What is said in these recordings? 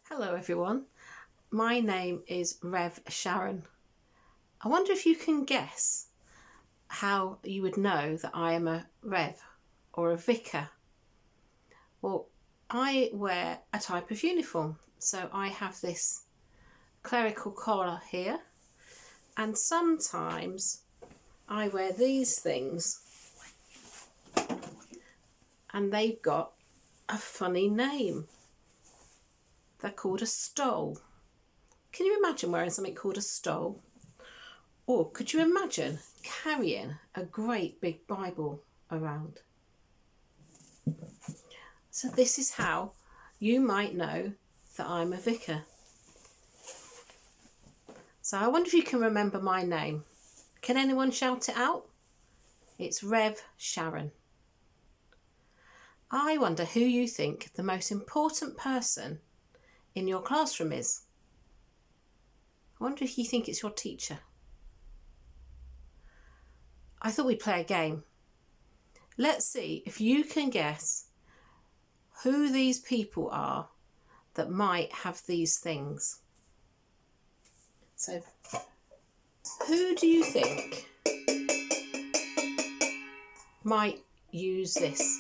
Hello everyone, my name is Rev Sharon. I wonder if you can guess how you would know that I am a Rev or a Vicar. Well, I wear a type of uniform, so I have this clerical collar here, and sometimes I wear these things and they've got a funny name. They're called a stole. Can you imagine wearing something called a stole? Or could you imagine carrying a great big Bible around? So this is how you might know that I'm a vicar. So I wonder if you can remember my name. Can anyone shout it out? It's Rev Sharon. I wonder who you think the most important person in your classroom is. I wonder if you think it's your teacher. I thought we'd play a game. Let's see if you can guess who these people are that might have these things. So, who do you think might use this?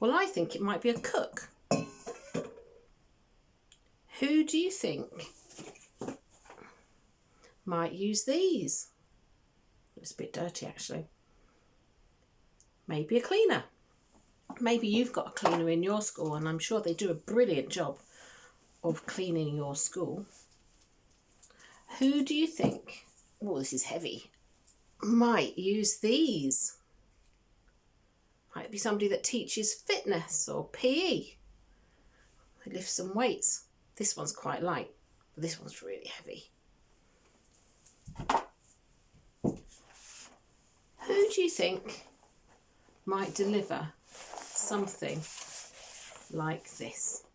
Well, I think it might be a cook. Who do you think might use these? It's a bit dirty actually. Maybe a cleaner. Maybe you've got a cleaner in your school, and I'm sure they do a brilliant job of cleaning your school. Who do you think, oh this is heavy, might use these? Might be somebody that teaches fitness or PE. They lift some weights. This one's quite light, but this one's really heavy. Who do you think might deliver something like this?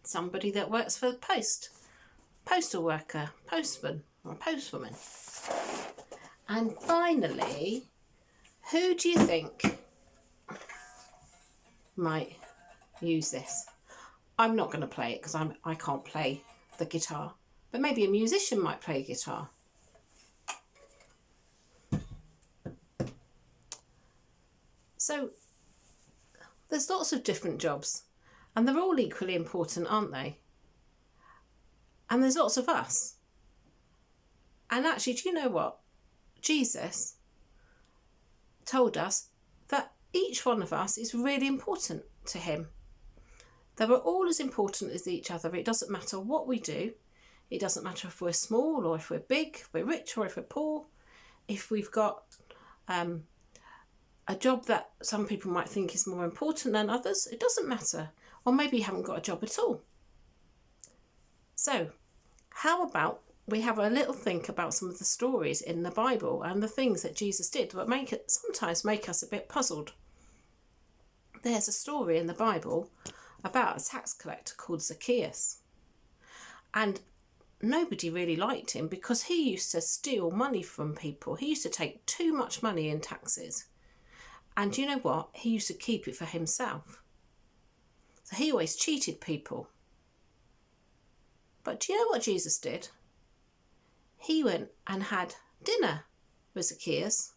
Somebody that works for the post, postal worker, postman or postwoman. And finally, who do you think might use this? I'm not going to play it because I can't play the guitar, but maybe a musician might play a guitar. So there's lots of different jobs and they're all equally important, aren't they? And there's lots of us. And actually, do you know what? Jesus told us that each one of us is really important to him. They were all as important as each other. It doesn't matter what we do. It doesn't matter if we're small or if we're big, if we're rich or if we're poor, if we've got a job that some people might think is more important than others. It doesn't matter. Or maybe you haven't got a job at all. So how about we have a little think about some of the stories in the Bible and the things that Jesus did that sometimes make us a bit puzzled. There's a story in the Bible about a tax collector called Zacchaeus. And nobody really liked him because he used to steal money from people. He used to take too much money in taxes. And you know what? He used to keep it for himself. So he always cheated people. But do you know what Jesus did? He went and had dinner with Zacchaeus.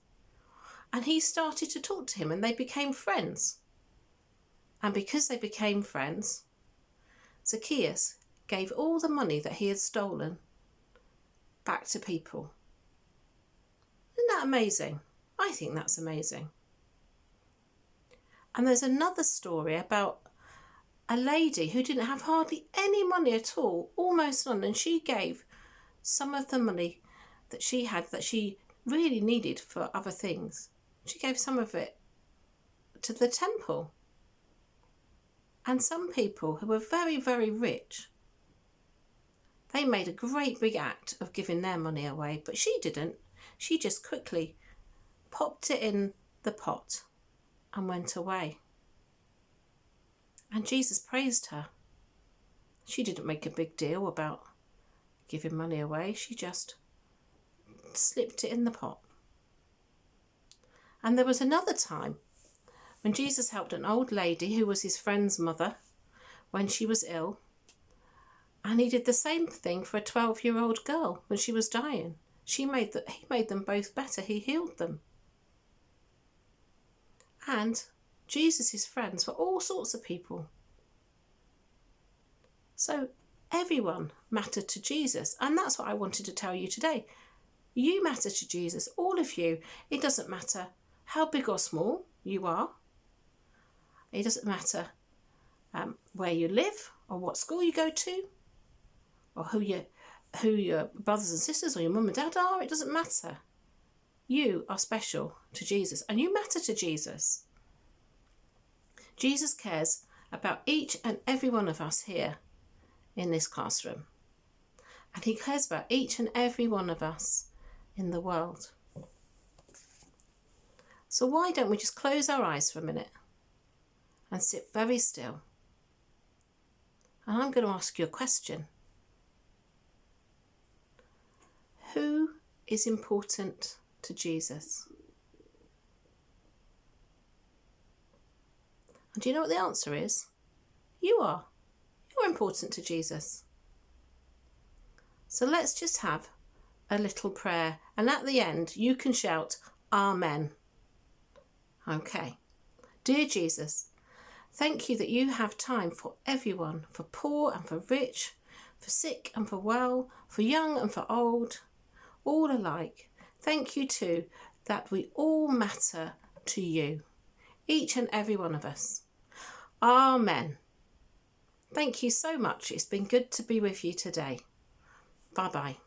And he started to talk to him and they became friends. And because they became friends, Zacchaeus gave all the money that he had stolen back to people. Isn't that amazing? I think that's amazing. And there's another story about a lady who didn't have hardly any money at all, almost none, and she gave some of the money that she had that she really needed for other things. She gave some of it to the temple. And some people who were very, very rich, they made a great big act of giving their money away, but she didn't. She just quickly popped it in the pot and went away. And Jesus praised her. She didn't make a big deal about giving money away. She just slipped it in the pot. And there was another time when Jesus helped an old lady who was his friend's mother when she was ill. And he did the same thing for a 12-year-old girl when she was dying. He made them both better. He healed them. And Jesus' friends were all sorts of people. So everyone mattered to Jesus. And that's what I wanted to tell you today. You matter to Jesus, all of you. It doesn't matter how big or small you are. It doesn't matter where you live or what school you go to or who your brothers and sisters or your mum and dad are. It doesn't matter. You are special to Jesus and you matter to Jesus. Jesus cares about each and every one of us here in this classroom. And he cares about each and every one of us in the world. So why don't we just close our eyes for a minute and sit very still? And I'm going to ask you a question. Who is important to Jesus? And do you know what the answer is? You are. You're important to Jesus. So let's just have a little prayer. And at the end, you can shout, Amen. Okay. Dear Jesus, thank you that you have time for everyone, for poor and for rich, for sick and for well, for young and for old, all alike. Thank you too that we all matter to you, each and every one of us. Amen. Thank you so much. It's been good to be with you today. Bye-bye.